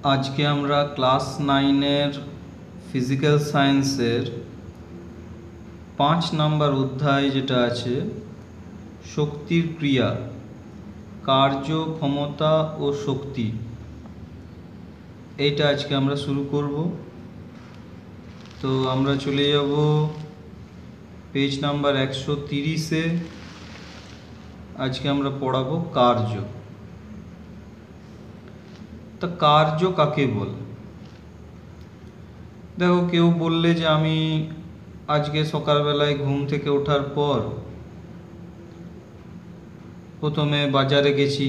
আজকে আমরা class 9-এর physical সায়েন্সের 5 নাম্বার অধ্যায় যেটা আছে শক্তির ক্রিয়া, কার্য, ক্ষমতা ও শক্তি, এইটা আজকে আমরা শুরু করব। তো আমরা চলে যাব পেজ নাম্বার 130-এ। আজকে আমরা পড়াবো কার্য। তা কার্য কাকে বলে? দেখো, কেউ বললে যে আমি আজকে সকালবেলায় ঘুম থেকে ওঠার পর প্রথমে বাজারে গেছি,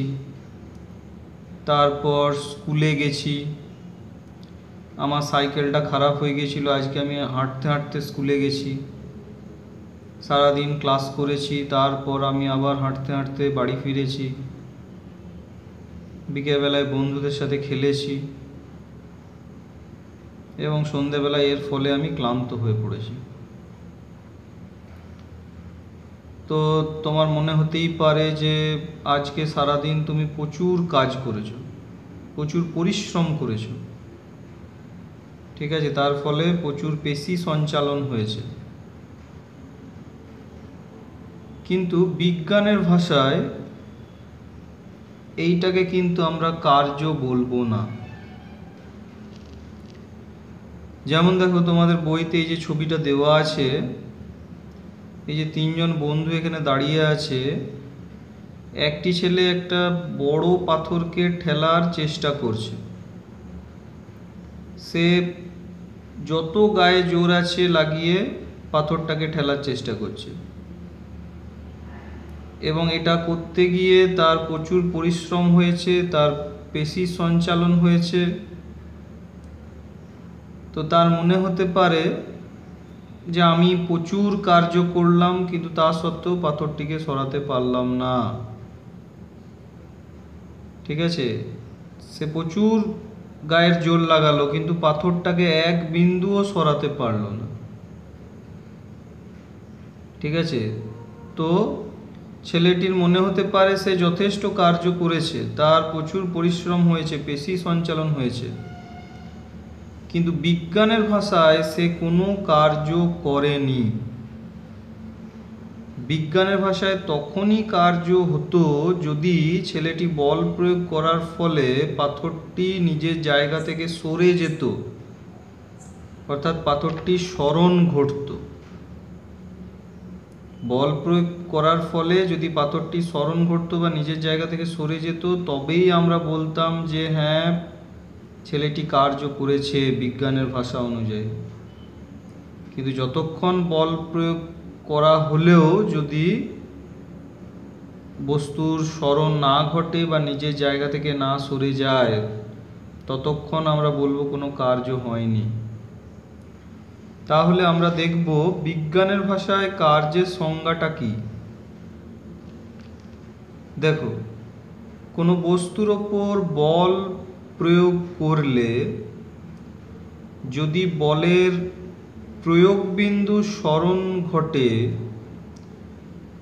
তারপর স্কুলে গেছি, আমার সাইকেলটা খারাপ হয়ে গেছিলো, আজকে আমি হাঁটতে হাঁটতে স্কুলে গেছি, সারাদিন ক্লাস করেছি, তারপর আমি আবার হাঁটতে হাঁটতে বাড়ি ফিরেছি, বিকেলবেলায় বন্ধুদের সাথে খেলেছি এবং সন্ধেবেলায় এর ফলে আমি ক্লান্ত হয়ে পড়েছি। তো তোমার মনে হতেই পারে যে আজকে সারাদিন তুমি প্রচুর কাজ করেছো, প্রচুর পরিশ্রম করেছো, ঠিক আছে, তার ফলে প্রচুর পেশি সঞ্চালন হয়েছে। কিন্তু বিজ্ঞানের ভাষায় এইটাকে কিন্তু আমরা কার্য বলবো না। যেমন দেখো, তোমাদের বইতে এই যে ছবিটা দেওয়া আছে, এই যে 3জন বন্ধু এখানে দাঁড়িয়ে আছে, একটি ছেলে একটা বড় পাথরকে ঠেলার চেষ্টা করছে। সে যত গায়ে জোর আছে লাগিয়ে পাথরটাকে ঠেলার চেষ্টা করছে এবং এটা করতে গিয়ে তার প্রচুর পরিশ্রম হয়েছে, তার পেশি সঞ্চালন হয়েছে। তো তার মনে হতে পারে যে আমি প্রচুর কার্য করলাম, কিন্তু তা সত্ত্বেও পাথরটিকে সরাতে পারলাম না, ঠিক আছে। সে প্রচুর গায়ের জোর লাগালো, কিন্তু পাথরটাকে এক বিন্দুও সরাতে পারলো না, ঠিক আছে। তো ছেলেটির মনে হতে পারে সে যথেষ্ট কার্য করেছে, তার প্রচুর পরিশ্রম হয়েছে, পেশি সঞ্চালন হয়েছে, কিন্তু বিজ্ঞানের ভাষায় সে কোনো কার্য করেনি। বিজ্ঞানের ভাষায় তখনই কার্য হতো যদি ছেলেটি বল প্রয়োগ করার ফলে পাথরটি নিজের জায়গা থেকে সরে যেত, অর্থাৎ পাথরটি সরণ ঘটত। বল প্রয়োগ করার ফলে যদি পাথরটি সরণ ঘটত বা নিজের জায়গা থেকে সরে যেত, তবেই আমরা বলতাম যে হ্যাঁ, ছেলেটি কার্য করেছে বিজ্ঞানের ভাষা অনুযায়ী। কিন্তু যতক্ষণ বল প্রয়োগ করা হলেও যদি বস্তুর সরণ না ঘটে বা নিজের জায়গা থেকে না সরে যায়, ততক্ষণ আমরা বলবো কোনো কার্য হয়নি। তাহলে আমরা দেখব বিজ্ঞানের ভাষায় কার্যের সংজ্ঞাটা কি। দেখো, কোনো বস্তুর ওপর বল প্রয়োগ করলে যদি বলের প্রয়োগ বিন্দু সরণ ঘটে,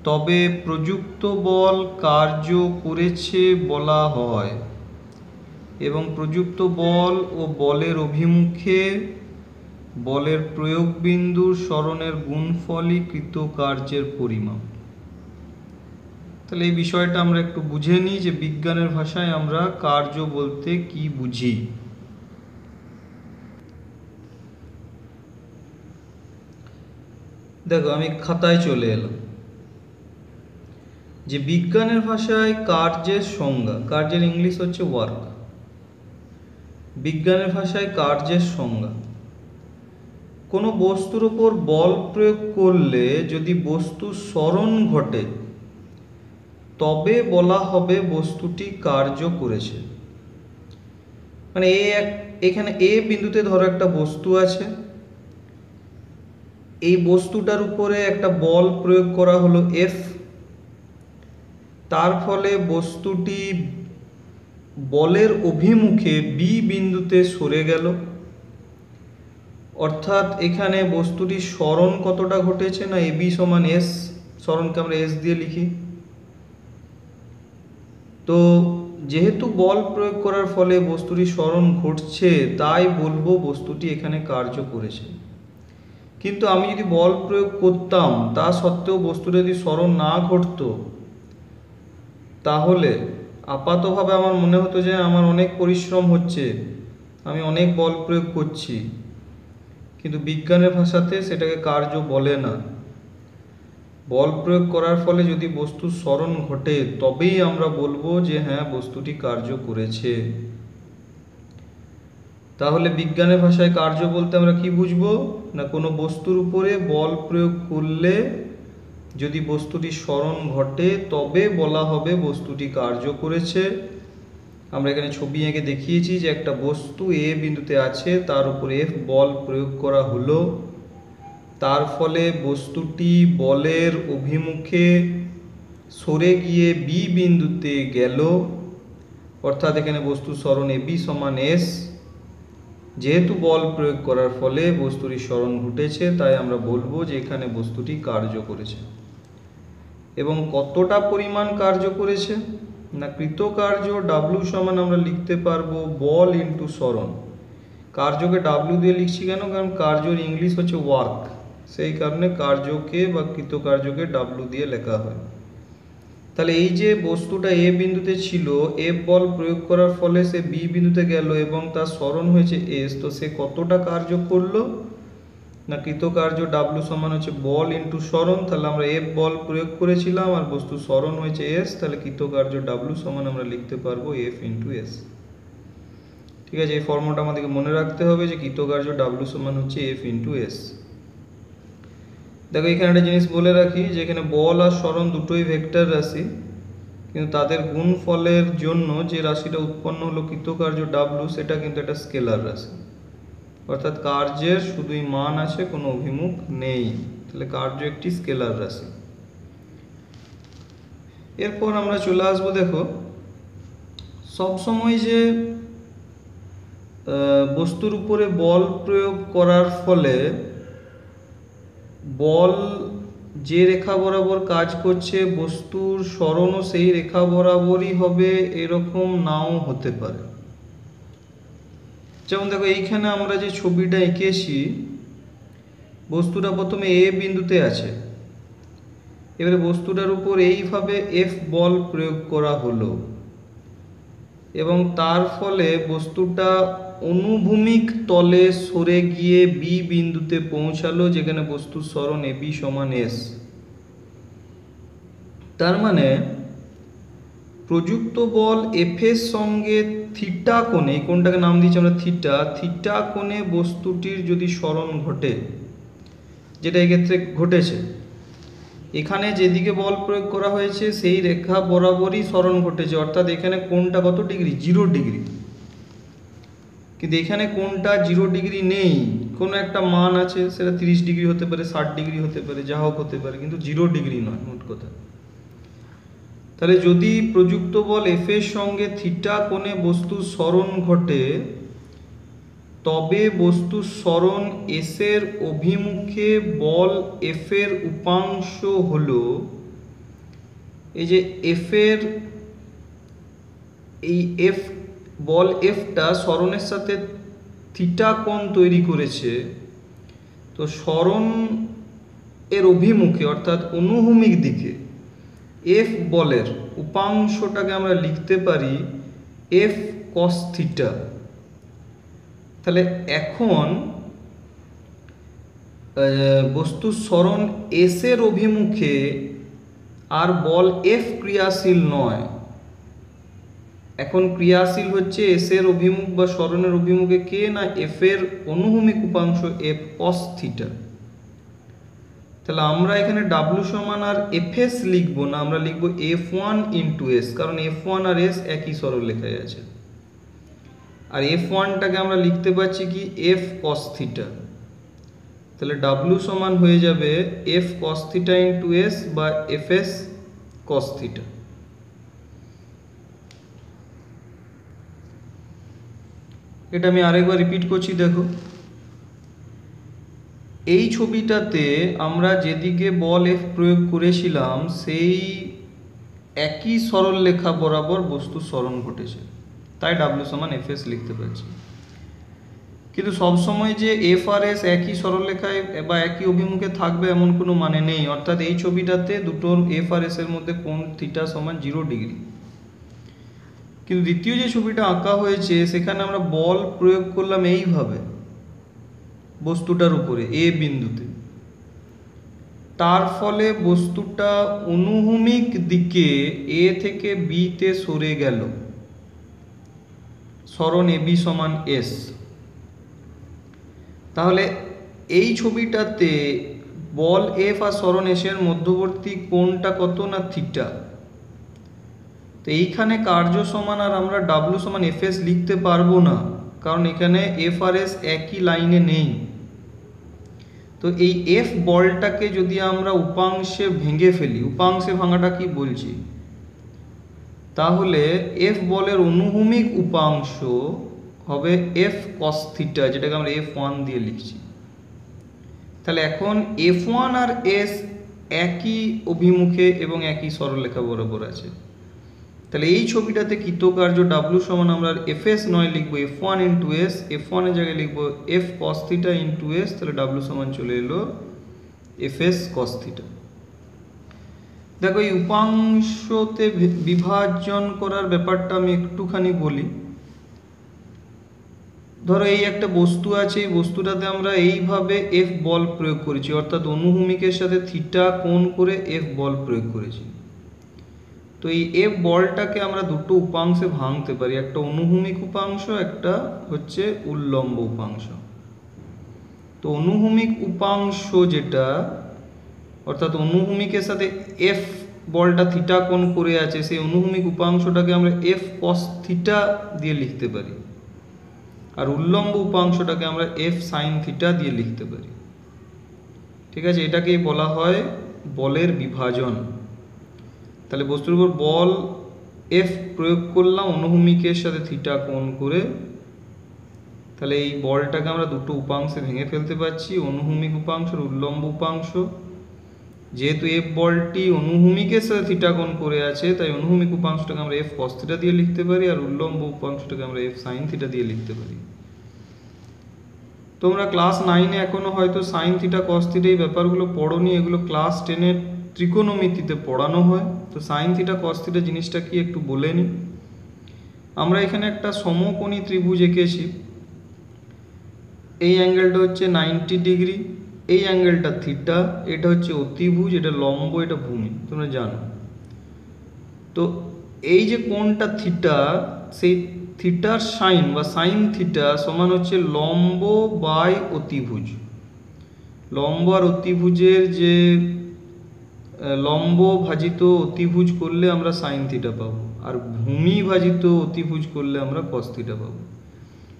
তবে প্রযুক্ত বল কার্য করেছে বলা হয় এবং প্রযুক্ত বল ও বলের অভিমুখে বলের প্রয়োগ বিন্দুর সরণের গুণফলই কৃত কার্যের পরিমাপ। তাহলে এই বিষয়টা আমরা একটু বুঝে নিই যে বিজ্ঞানের ভাষায় আমরা কার্য বলতে কি বুঝি। দেখো, আমি খাতায় চলে এলাম যে বিজ্ঞানের ভাষায় কার্যের সংজ্ঞা, কার্যের ইংলিশ হচ্ছে ওয়ার্ক। বিজ্ঞানের ভাষায় কার্যের সংজ্ঞা: কোনো বস্তুর উপর বল প্রয়োগ করলে যদি বস্তু সরণ ঘটে, তবে বলা হবে বস্তুটি কার্য করেছে। মানে এখানে এ বিন্দুতে ধরো একটা বস্তু আছে, এই বস্তুটার উপরে একটা বল প্রয়োগ করা হলো এফ, তার ফলে বস্তুটি বলের অভিমুখে বি বিন্দুতে সরে গেল, অর্থাৎ এখানে বস্তুটির সরণ কতটা ঘটেছে না এ বি সমান এস, সরণকে আমরা এস দিয়ে লিখি। তো যেহেতু বল প্রয়োগ করার ফলে বস্তুটি স্মরণ ঘটছে, তাই বলবো বস্তুটি এখানে কার্য করেছে। কিন্তু আমি যদি বল প্রয়োগ করতাম, তা সত্ত্বেও বস্তুটা যদি স্মরণ না ঘটতো, তাহলে আপাতভাবে আমার মনে হতো যে আমার অনেক পরিশ্রম হচ্ছে, আমি অনেক বল প্রয়োগ করছি, কিন্তু বিজ্ঞানের ভাষাতে সেটাকে কার্য বলে না। বল প্রয়োগ করার ফলে যদি বস্তুর স্মরণ ঘটে, তবেই আমরা বলবো যে হ্যাঁ, বস্তুটি কার্য করেছে। তাহলে বিজ্ঞানের ভাষায় কার্য বলতে আমরা কি বুঝবো না, কোনো বস্তুর উপরে বল প্রয়োগ করলে যদি বস্তুটি স্মরণ ঘটে, তবে বলা হবে বস্তুটি কার্য করেছে। আমরা এখানে ছবি এঁকে দেখিয়েছি যে একটা বস্তু এ বিন্দুতে আছে, তার উপর এফ বল প্রয়োগ করা হলো, তার ফলে বস্তুটি বলের অভিমুখে সরে গিয়ে বি বিন্দুতে গেল, অর্থাৎ এখানে বস্তুর স্মরণ এ বি সমান এস। যেহেতু বল প্রয়োগ করার ফলে বস্তুটির স্মরণ ঘটেছে, তাই আমরা বলবো যে এখানে বস্তুটি কার্য করেছে। এবং কতটা পরিমাণ কার্য করেছে না, কৃতকার্য ডাব্লু সমান আমরা লিখতে পারবো বল ইন্টু স্মরণ। কার্যকে ডাব্লু দিয়ে লিখছি কেন, কারণ কার্যর ইংলিশ হচ্ছে ওয়ার্ক, সেই কারণে কার্যকে বা কৃতকার্যকে ডাব্লু দিয়ে লেখা হয়। তাহলে এই যে বস্তুটা এ বিন্দুতে ছিল, এফ বল প্রয়োগ করার ফলে সে বি বিন্দুতে গেল এবং তার স্মরণ হয়েছে এস, তো সে কতটা কার্য করলো না, কৃতকার্য ডাব্লু সমান হচ্ছে বল ইন্টু স্মরণ। তাহলে আমরা এফ বল প্রয়োগ করেছিলাম আর বস্তু স্মরণ হয়েছে এস, তাহলে কৃতকার্য ডাব্লু সমান আমরা লিখতে পারবো এফ ইন্টু এস। ঠিক আছে, এই ফর্মুলাটা আমাদেরকে মনে রাখতে হবে যে কৃতকার্য ডাব্লু সমান হচ্ছে এফ ইন্টু এস। দেখো এখানে একটা জিনিস বলে রাখি যে এখানে বল আর স্মরণ দুটোই ভেক্টর রাশি, কিন্তু তাদের গুণফলের জন্য যে রাশিটা উৎপন্ন হলো কৃতকার্য ডাব্লু, সেটা কিন্তু একটা স্কেলার রাশি, অর্থাৎ কার্যের শুধুই মান আছে, কোনো অভিমুখ নেই। তাহলে কার্য একটি স্কেলার রাশি। এরপর আমরা চলে আসবো, দেখো সবসময় যে বস্তুর উপরে বল প্রয়োগ করার ফলে বল যে রেখা বরাবর কাজ করছে, বস্তুর স্মরণও সেই রেখা বরাবরই হবে, এরকম নাও হতে পারে। যেমন দেখো এইখানে আমরা যে ছবিটা এঁকেছি, বস্তুটা প্রথমে এ বিন্দুতে আছে, এবারে বস্তুটার উপর এইভাবে এফ বল প্রয়োগ করা হলো এবং তার ফলে বস্তুটা অনুভূমিক তলে সরে গিয়ে বি বিন্দুতে পৌঁছালো, যেখানে বস্তুর স্মরণ এ বি সমান এস। তার মানে প্রযুক্ত বল এফ এর সঙ্গে থিটা কোণে, এই কোণটাকে নাম দিয়েছি আমরা থিটা, থিটা কোণে বস্তুটির যদি স্মরণ ঘটে, যেটা এক্ষেত্রে ঘটেছে, এখানে যেদিকে বল প্রয়োগ করা হয়েছে সেই রেখা বরাবরই স্মরণ ঘটেছে, অর্থাৎ এখানে কোণটা কত ডিগ্রি, 0 ডিগ্রি। কিন্তু এখানে কোণটা 0 ডিগ্রি নেই, কোনো একটা মান আছে, সেটা 30 ডিগ্রি হতে পারে, 60 ডিগ্রি হতে পারে, যা হোক হতে পারে, কিন্তু 0 ডিগ্রি নয় মোট কথা। তাহলে যদি প্রযুক্ত বল এফ এর সঙ্গে থিটা কোণে বস্তুর স্মরণ ঘটে, তবে বস্তুর স্মরণ এস এর অভিমুখে বল এফ এর উপাংশ হলো, এই যে এফ এর এই এফ বল এফটা স্মরণের সাথে থিটা কোণ তৈরি করেছে, তো স্মরণ এর অভিমুখে অর্থাৎ অনুভূমিক দিকে এফ বলের উপাংশটাকে আমরা লিখতে পারি এফ কস থিটা। তাহলে এখন বস্তুর স্মরণ এস এর অভিমুখে আর বল এফ ক্রিয়াশীল নয়, এখন ক্রিয়াশীল হচ্ছে এস এর অভিমুখ বা স্মরণের অভিমুখে কে না, এফ এর অনুভূমিক উপাংশ এফ কস থিটা। তাহলে আমরা এখানে ডাব্লু সমান আর এফ এস লিখবো না, আমরা লিখবো এফ ওয়ান ইন্টু এস, কারণ এফ ওয়ান আর এস একই সরলরেখায় আছে। আর এফ ওয়ানটাকে আমরা লিখতে পারছি কি এফ কস থিটা। তাহলে ডাব্লু সমান হয়ে যাবে F cos theta into S বা এফ এস কস থিটা। এটা আমি আরেকবার রিপিট করছি, দেখো এই ছবিটাতে আমরা যেদিকে বল এফ প্রয়োগ করেছিলাম সেই একই সরলরেখা বরাবর বস্তুর সরণ ঘটেছে, তাই W সমান FS লিখতে পারছি। কিন্তু সবসময় যে এফ আর এস একই সরলরেখায় বা একই অভিমুখে থাকবে এমন কোনো মানে নেই। অর্থাৎ এই ছবিটাতে দুটো এফ আর এস এর মধ্যে কোণ থিটা সমান 0 ডিগ্রি। কিন্তু দ্বিতীয় যে ছবিটা আঁকা হয়েছে সেখানে আমরা বল প্রয়োগ করলাম এইভাবে বস্তুটার উপরে এ বিন্দুতে, তার ফলে বস্তুটা অনুভূমিক দিকে এ থেকে বি তে সরে গেল, সরণ এ বি সমান এস। তাহলে এই ছবিটাতে বল এফ আর সরণ এস এর মধ্যবর্তী কোণটা কত না থিটা। তো এইখানে কার্য সমান আর আমরা ডাব্লু সমান এফ এস লিখতে পারবো না, কারণ এখানে এফ আর এস একই লাইনে নেই। তো এই এফ বলটাকে যদি আমরা উপাংশে ভেঙে ফেলি, উপাংশে ভাঙাটা কি বলছি, তাহলে এফ বলের অনুভূমিক উপাংশ হবে এফ কস থিটা, যেটাকে আমরা F1 দিয়ে লিখছি। তাহলে এখন F1 আর S একই অভিমুখে এবং একই সরলরেখা বরাবর আছে। তাহলে এই ছবিটাতে কৃতকার্য W সমান আমরা FS নয় লিখবো F1 ইন্টু S, F1 এর জায়গায় লিখবো F cos theta into S, তাহলে W সমান চলে এলো FS cos থিটা। দেখো এই উপাংশতে বিভাজন করার ব্যাপারটা আমি একটুখানি বলি। ধরো এই একটা বস্তু আছে, এই বস্তুটাতে আমরা এইভাবে এফ বল প্রয়োগ করেছি, অর্থাৎ অনুভূমিকের সাথে থিটা কোণ করে এফ বল প্রয়োগ করেছি। তো এই এফ বলটাকে আমরা দুটো উপাংশে ভাঙতে পারি, একটা অনুভূমিক উপাংশ, একটা হচ্ছে উল্লম্ব উপাংশ। তো অনুভূমিক উপাংশ যেটা, অর্থাৎ অনুভূমিকের সাথে এফ বলটা থিটা কোণ করে আছে, সেই অনুভূমিক উপাংশটাকে আমরা এফ কস থিটা দিয়ে লিখতে পারি, আর উল্লম্ব উপাংশটাকে আমরা এফ সাইন থিটা দিয়ে লিখতে পারি। ঠিক আছে, এটাকেই বলা হয় বলের বিভাজন। তাহলে বস্তুর উপর বল এফ প্রয়োগ করলাম অনুভূমিকের সাথে থিটা কোণ করে, তাহলে এই বলটাকে আমরা দুটো উপাংশে ভেঙে ফেলতে পারছি, অনুভূমিক উপাংশ আর উল্লম্ব উপাংশ। যেহেতু এফ বলটি অনুভূমিকের সাথে থিটা কোণ করে আছে, তাই অনুভূমিক উপাংশটাকে আমরা এফ কস থিটা দিয়ে লিখতে পারি, আর উল্লম্ব উপাংশটাকে আমরা এফ সাইন থিটা দিয়ে লিখতে পারি। তোমরা ক্লাস 9-এ এখনো হয়তো সাইন থিটা কস থিটা এই ব্যাপারগুলো পড়োনি, এগুলো ক্লাস 10-এর ত্রিকোণমিতিতে পড়ানো হয়। তো সাইন থিটা কস থিটা জিনিসটা কি একটু বলে নিই। আমরা এখানে একটা সমকোণী ত্রিভুজ এঁকেছি, এই অ্যাঙ্গেলটা হচ্ছে 90 ডিগ্রি, এই অ্যাঙ্গেলটা থিটা, এটা হচ্ছে অতিভুজ, এটা লম্ব, এটা ভূমি, তোমরা জানো। তো এই যে কোণটা থিটা, সেই থিটার সাইন বা সাইন থিটা সমান হচ্ছে লম্ব বাই অতিভুজ। লম্ব আর অতিভুজের যে লম্ব ভাজিত অতিভুজ করলে আমরা সাইন থিটা পাবো, আর ভূমি ভাজিত অতিভুজ করলে আমরা কস থিটা পাবো।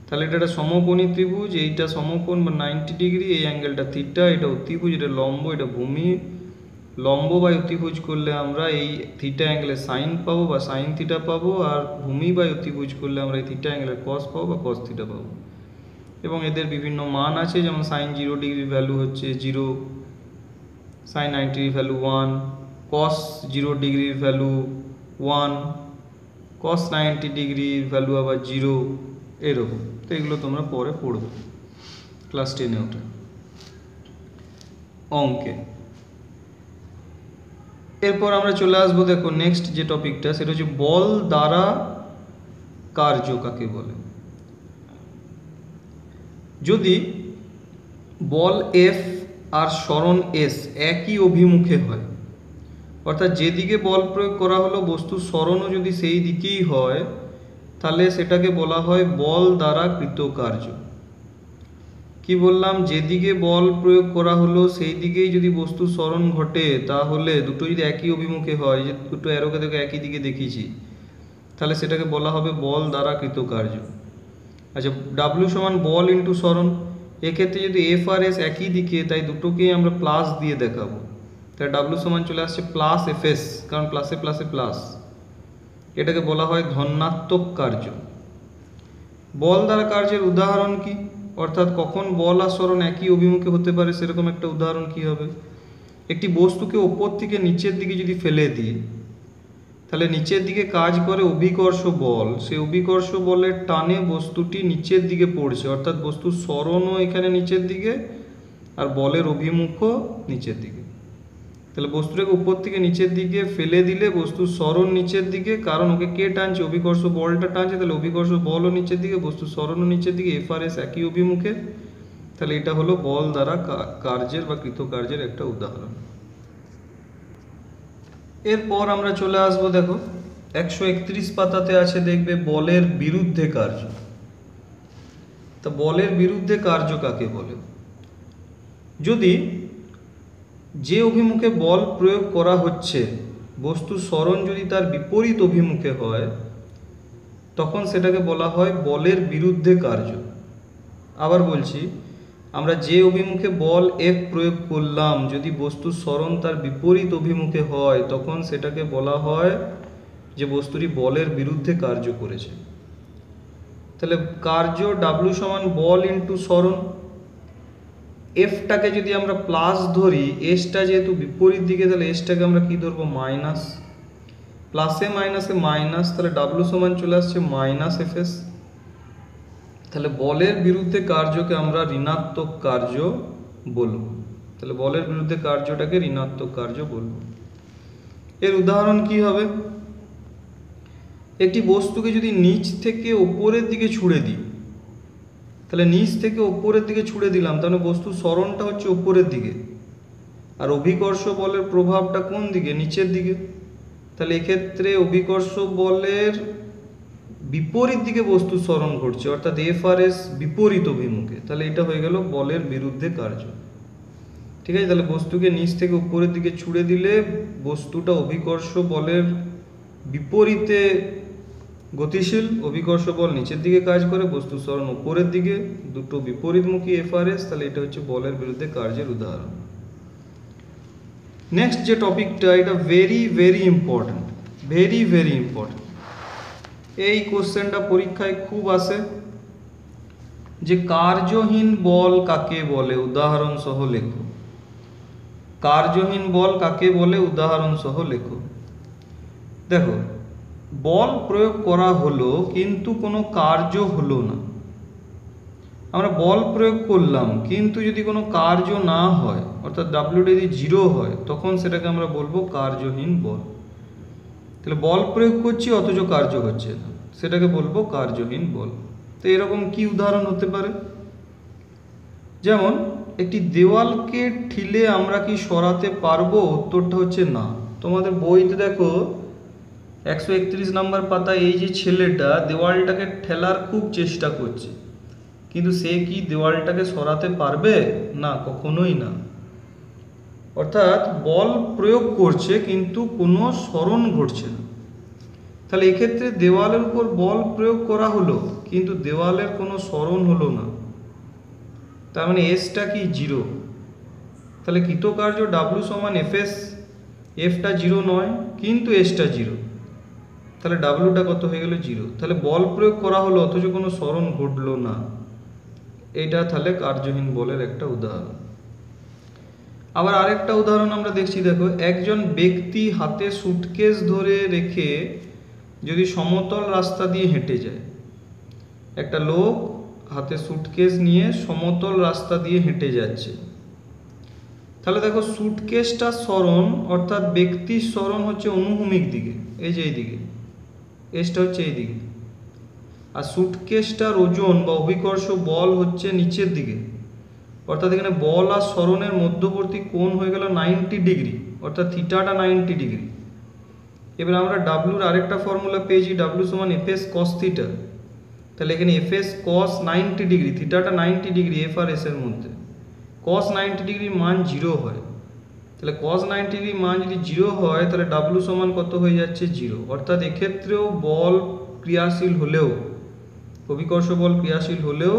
তাহলে এটা একটা সমকোণী ত্রিভুজ, এইটা সমকোণ বা 90 ডিগ্রি, এই অ্যাঙ্গেলটা থিটা, এটা অতিভুজ, এটা লম্ব, এটা ভূমি। লম্ব বাই অতিভুজ করলে আমরা এই থিটা অ্যাঙ্গেলের সাইন পাবো বা সাইন থিটা পাবো, আর ভূমি বাই অতিভুজ করলে আমরা এই থিটা অ্যাঙ্গেলের কস পাবো বা কস থিটা পাবো। এবং এদের বিভিন্ন মান আছে, যেমন সাইন 0 ডিগ্রির ভ্যালু হচ্ছে 0, সাইন 90 ডিগ্রির ভ্যালু 1, কস 0 ডিগ্রির ভ্যালু 1, কস 90 ডিগ্রির ভ্যালু আবার 0, এরকম। তো এগুলো তোমরা পরে পড়বে ক্লাস 10-এ ওঠে অঙ্কে। এরপর আমরা চলে আসবো, দেখো নেক্সট যে টপিকটা সেটা হচ্ছে বল দ্বারা কার্য কাকে বলে। যদি বল এফ আর সরণ এস একই অভিমুখে হয়, অর্থাৎ যেদিকে বল প্রয়োগ করা হলো বস্তুর সরণও যদি সেই দিকেই হয়, তাহলে সেটাকে বলা হয় বল দ্বারা কৃত কার্য। কি বললাম, যেদিকে বল প্রয়োগ করা হলো সেই দিকেই যদি বস্তুর সরণ ঘটে, তাহলে দুটো যদি একই অভিমুখে হয়, যে দুটো অ্যারোকে দেখে একই দিকে দেখিয়েছি, তাহলে সেটাকে বলা হবে বল দ্বারা কৃত কার্য। আচ্ছা, ডাব্লিউ সমান বল ইন্টু সরণ, এক্ষেত্রে যদি এফ আর এস একই দিকে, তাই দুটোকেই আমরা প্লাস দিয়ে দেখাবো। তাই ডাব্লিউ সমান চলে আসছে প্লাস এফ এস, কারণ প্লাসে প্লাসে প্লাস। এটাকে বলা হয় ধনাত্মক কার্য। বল দ্বারা কার্যের উদাহরণ কি, অর্থাৎ কখন বল আর সরণ একই অভিমুখে হতে পারে সেরকম একটা উদাহরণ কি হবে। একটি বস্তুকে ওপর থেকে নিচের দিকে যদি ফেলে দিই, তাহলে নিচের দিকে কাজ করে অভিকর্ষ বল, সেই অভিকর্ষ বলের টানে বস্তুটি নিচের দিকে পড়ছে, অর্থাৎ বস্তুর সরণও এখানে নিচের দিকে আর বলের অভিমুখও নিচের দিকে। তাহলে বস্তুটাকে উপর থেকে নিচের দিকে ফেলে দিলে বস্তুর সরণ নিচের দিকে, কারণ ওকে কে টানছে? অভিকর্ষ বলটা টানছে। তাহলে অভিকর্ষ বলও নিচের দিকে, বস্তুর সরণও নিচের দিকে, এফআরএস একই অভিমুখে। তাহলে এটা হলো বল দ্বারা কার্যের বা কৃতকার্যের একটা উদাহরণ। এরপর আমরা চলে আসবো, দেখো 131 পাতাতে আছে, দেখবে বলের বিরুদ্ধে কার্য। তা বলের বিরুদ্ধে কার্য কাকে বলে? যদি যে অভিমুখে বল প্রয়োগ করা হচ্ছে বস্তুর সরণ যদি তার বিপরীত অভিমুখে হয়, তখন সেটাকে বলা হয় বলের বিরুদ্ধে কার্য। আবার বলছি, আমরা যে অভিমুখে বল এফ প্রয়োগ করলাম যদি বস্তুর সরণ তার বিপরীত অভিমুখে হয়, তখন সেটাকে বলা হয় যে বস্তুটি বলের বিরুদ্ধে কার্য করেছে। তাহলে কার্য ডাব্লু সমান বল ইন্টু সরণ। এফটাকে যদি আমরা প্লাস ধরি, এসটা যেহেতু বিপরীত দিকে, তাহলে এসটাকে আমরা কি ধরবো? মাইনাস। প্লাসে মাইনাসে মাইনাস, তাহলে ডাব্লু সমান চলে আসছে মাইনাস এফএস। তাহলে বলের বিরুদ্ধে কার্যকে আমরা ঋণাত্মক কার্য বলবো। তাহলে বলের বিরুদ্ধে কার্যটাকে ঋণাত্মক কার্য বলবো। এর উদাহরণ কি হবে? একটি বস্তুকে যদি নিচ থেকে ওপরের দিকে ছুঁড়ে দিই, তাহলে নিচ থেকে ওপরের দিকে ছুঁড়ে দিলাম, তাহলে বস্তুর সরণটা হচ্ছে ওপরের দিকে, আর অভিকর্ষ বলের প্রভাবটা কোন দিকে? নিচের দিকে। তাহলে এক্ষেত্রে অভিকর্ষ বলের বিপরীত দিকে বস্তুর সরণ ঘটছে, অর্থাৎ এফআরএস বিপরীত অভিমুখে। তাহলে এটা হয়ে গেল বলের বিরুদ্ধে কার্য। ঠিক আছে, তাহলে বস্তুকে নিচ থেকে উপরের দিকে ছুঁড়ে দিলে বস্তুটা অভিকর্ষ বলের বিপরীতে গতিশীল, অভিকর্ষ বল নিচের দিকে কাজ করে, বস্তুর সরণ উপরের দিকে, দুটো বিপরীতমুখী এফআরএস। তাহলে এটা হচ্ছে বলের বিরুদ্ধে কার্যের উদাহরণ। নেক্সট যে টপিকটা, এটা very very important, very very important. এই কোশ্চেনটা পরীক্ষায় খুব আসে, যে কার্যহীন বল কাকে বলে? উদাহরণ সহ লেখো। কার্যহীন বল কাকে বলে? উদাহরণ সহ লেখো। দেখো, বল প্রয়োগ করা হলো কিন্তু কোনো কার্য হলো না। আমরা বল প্রয়োগ করলাম কিন্তু যদি কোনো কার্য না হয়, অর্থাৎ ডাব্লিউটা যদি 0 হয়, তখন সেটাকে আমরা বলবো কার্যহীন বল। তাহলে বল প্রয়োগ করছি অথচ কার্য হচ্ছে না, সেটাকে বলবো কার্যহীন বল। তো এরকম কি উদাহরণ হতে পারে? যেমন একটি দেওয়ালকে ঠেলে আমরা কি সরাতে পারবো? উত্তরটা হচ্ছে না। তোমাদের বইতে দেখো 131 নম্বর পাতায় এই যে ছেলেটা দেওয়ালটাকে ঠেলার খুব চেষ্টা করছে, কিন্তু সে কি দেওয়ালটাকে সরাতে পারবে? না, কখনোই না। অর্থাৎ বল প্রয়োগ করছে কিন্তু কোনো সরণ ঘটছে না। তাহলে এক্ষেত্রে দেওয়ালের উপর বল প্রয়োগ করা হলো কিন্তু দেওয়ালের কোনো সরণ হলো না, তার মানে এসটা কি? 0। তাহলে কৃতকার্য ডাব্লু সমান এফএস। এফটা 0 নয় কিন্তু এসটা 0, তাহলে ডাব্লুটা কত হয়ে গেল? 0। তাহলে বল প্রয়োগ করা হলো অথচ কোনো সরণ ঘটলো না, এটা তাহলে কার্যহীন বলের একটা উদাহরণ। আবার আরেকটা উদাহরণ আমরা দেখছি, দেখো একজন ব্যক্তি হাতে সুটকেস ধরে রেখে যদি সমতল রাস্তা দিয়ে হেঁটে যায়। একটা লোক হাতে সুটকেস নিয়ে সমতল রাস্তা দিয়ে হেঁটে যাচ্ছে। তাহলে দেখো সুটকেসটার সরণ অর্থাৎ ব্যক্তির সরণ হচ্ছে অনুভূমিক দিকে, এই যে এই দিকে, এসটা হচ্ছে এই দিকে, আর সুটকেসটার ওজন বা অভিকর্ষ বল হচ্ছে নিচের দিকে, অর্থাৎ এখানে বল আর সরণের মধ্যবর্তী কোণ হয়ে গেল 90 ডিগ্রি, অর্থাৎ থিটাটা 90 ডিগ্রি। এবার আমরা ডাব্লুর আরেকটা ফর্মুলা পেয়েছি, ডাব্লু সমান এফএস কস থিটা। তাহলে এখানে এফএস কস 90 degree, থিটাটা 90 degree F R S এর মধ্যে, কস 90 ডিগ্রির মান 0 হয়। তাহলে কস 90 ডিগ্রির মান যদি 0 হয়, তাহলে ডাব্লু সমান কত হয়ে যাচ্ছে? 0। অর্থাৎ এক্ষেত্রেও বল ক্রিয়াশীল হলেও, অভিকর্ষ বল ক্রিয়াশীল হলেও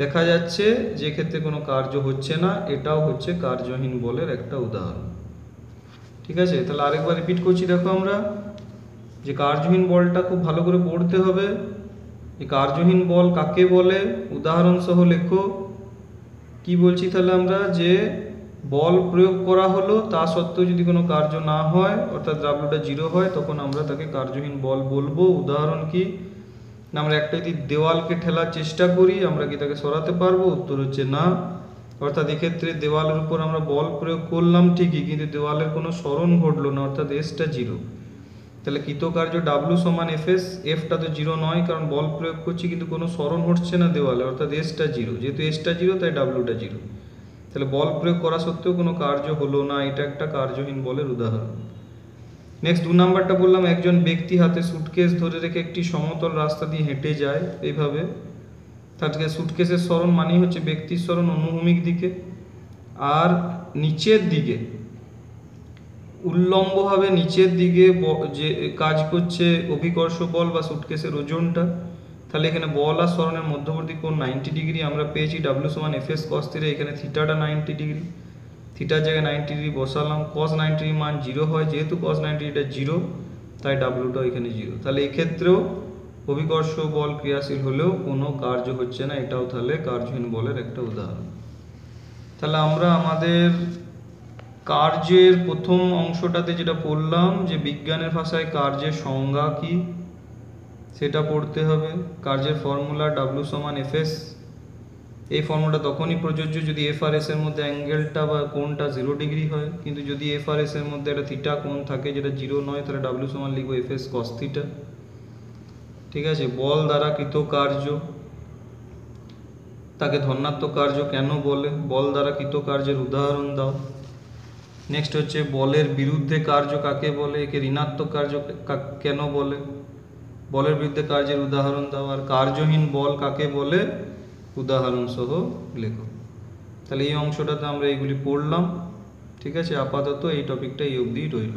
দেখা যাচ্ছে যে ক্ষেত্রে কোনো কার্য হচ্ছে না, এটাও হচ্ছে কার্যহীন বলের একটা উদাহরণ। ঠিক আছে, তাহলে আরেকবার রিপিট করছি, দেখো আমরা যে কার্যহীন বলটা খুব ভালো করে পড়তে হবে। এই কার্যহীন বল কাকে বলে? উদাহরণ সহ লেখো। কি বলছি তাহলে আমরা? যে বল প্রয়োগ করা হলো তা সত্ত্বেও যদি কোনো কার্য না হয়, অর্থাৎ ডাব্লুটা 0 হয়, তখন আমরা তাকে কার্যহীন বল বলবো। উদাহরণ কি না, আমরা একটা যদি দেওয়ালকে ঠেলার চেষ্টা করি, আমরা কি তাকে সরাতে পারবো? উত্তর হচ্ছে না। অর্থাৎ এক্ষেত্রে দেওয়ালের উপর আমরা বল প্রয়োগ করলাম ঠিকই, কিন্তু দেওয়ালের কোনো সরণ ঘটলো না, অর্থাৎ এসটা 0। তাহলে কৃতকার্য ডাব্লু সমান এফএস, এফটা তো 0 নয় কারণ বল প্রয়োগ করছি কিন্তু কোনো সরণ হচ্ছে না দেওয়ালে, অর্থাৎ এসটা 0। যেহেতু এসটা 0 তাই ডাব্লুটা 0। তাহলে বল প্রয়োগ করা সত্ত্বেও কোনো কার্য হলো না, এটা একটা কার্যহীন বলের উদাহরণ। নেক্সট 2 নাম্বারটা বললাম, একজন ব্যক্তি হাতে সুটকেস ধরে রেখে একটি সমতল রাস্তা দিয়ে হেঁটে যায় এইভাবে। তাহলে সুটকেসের সরণ মানেই হচ্ছে ব্যক্তির সরণ অনুভূমিক দিকে, আর নিচের দিকে উল্লম্বভাবে নিচের দিকে যে কাজ করছে অভিকর্ষ বল বা সুটকেসের ওজনটা। তাহলে এখানে বল আর সরণের মধ্যবর্তী কোণ 90 ডিগ্রি আমরা পেয়েছি। ডাব্লু সমান এফএস কস থিটা, এখানে থিটাটা 90 ডিগ্রি, থিটার জায়গায় 90 ডিগ্রি বসালাম। কস 90 ডিগ্রি মান 0 হয়, যেহেতু কস 90 ডিগ্রিটা 0 তাই ডাব্লুটাও এখানে 0। তাহলে এক্ষেত্রেও অভিকর্ষ বল ক্রিয়াশীল হলেও কোনো কার্য হচ্ছে না, এটাও তাহলে কার্যহীন বলের একটা উদাহরণ। তাহলে আমরা আমাদের কার্যের প্রথম অংশটাতে যেটা পড়লাম, যে বিজ্ঞানের ভাষায় কার্যের সংজ্ঞা কি সেটা পড়তে হবে। কার্যের ফর্মুলা ডাব্লু সমান এফএস, এই ফর্মুলাটা তখনই প্রযোজ্য যদি এফ আর এস এর মধ্যে অ্যাঙ্গেলটা বা কোণটা 0 ডিগ্রি হয়, কিন্তু যদি এফ আর এস এর মধ্যে একটা থিটা কোণ থাকে যেটা 0 নয়, তাহলে ডাব্লু সমান লিখবো এফএস কস থিটা। ঠিক আছে। বল দ্বারা কৃত কার্য, তাকে ধনাত্মক কার্য কেন বলে? বল দ্বারা কৃত কার্যের উদাহরণ দাও। নেক্সট হচ্ছে বলের বিরুদ্ধে কার্য কাকে বলে, একে ঋণাত্মক কার্য কেন বলে? বলের বিরুদ্ধে কার্যের উদাহরণ দাও। আর কার্যহীন বল কাকে বলে, উদাহরণ সহ লেখো। তাহলে এই অংশটাতে আমরা এইগুলি পড়লাম। ঠিক আছে, আপাতত এই টপিকটা এই অবধিই রইল।